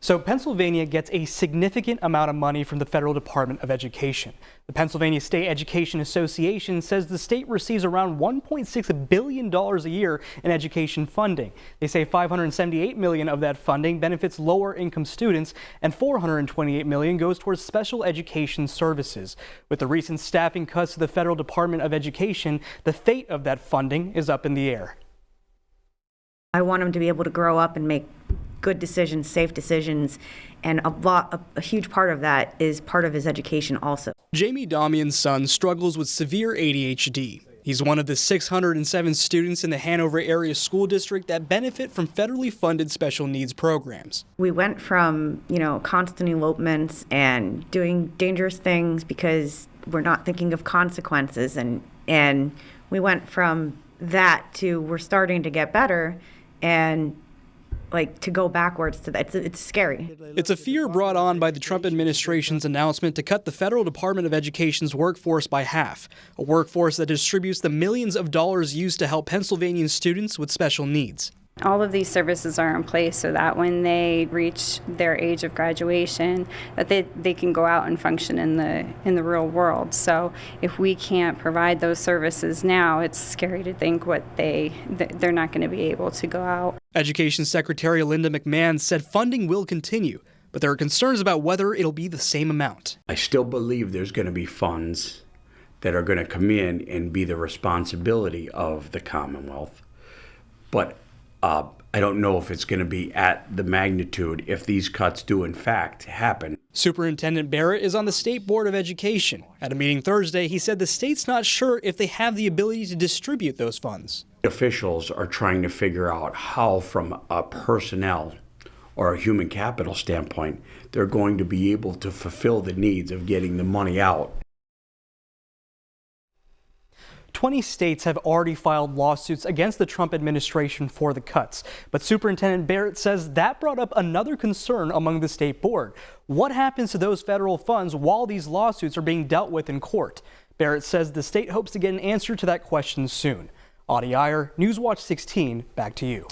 So Pennsylvania gets a significant amount of money from the federal Department of Education. The Pennsylvania State Education Association says the state receives around $1.6 billion a year in education funding. They say $578 million of that funding benefits lower income students and $428 million goes towards special education services. With the recent staffing cuts to the federal Department of Education, the fate of that funding is up in the air. I want him to be able to grow up and make good decisions, safe decisions, and a huge part of that is part of his education also. Jamie Damian's son struggles with severe ADHD. He's one of the 607 students in the Hanover area school district that benefit from federally funded special needs programs. We went from, constant elopements and doing dangerous things because we're not thinking of consequences, and we went from that to we're starting to get better, and to go backwards to that, it's scary. It's a fear brought on by the Trump administration's announcement to cut the federal Department of Education's workforce by half, a workforce that distributes the millions of dollars used to help Pennsylvanian students with special needs. All of these services are in place so that when they reach their age of graduation, that they can go out and function in the real world. So if we can't provide those services now, it's scary to think they're not going to be able to go out. Education Secretary Linda McMahon said funding will continue, but there are concerns about whether it'll be the same amount. I still believe there's going to be funds that are going to come in and be the responsibility of the Commonwealth, but I don't know if it's going to be at the magnitude if these cuts do in fact happen. Superintendent Barrett is on the State Board of Education. At a meeting Thursday, he said the state's not sure if they have the ability to distribute those funds. Officials are trying to figure out how, from a personnel or a human capital standpoint, they're going to be able to fulfill the needs of getting the money out. 20 states have already filed lawsuits against the Trump administration for the cuts. But Superintendent Barrett says that brought up another concern among the state board. What happens to those federal funds while these lawsuits are being dealt with in court? Barrett says the state hopes to get an answer to that question soon. Audie Iyer, Newswatch 16, back to you.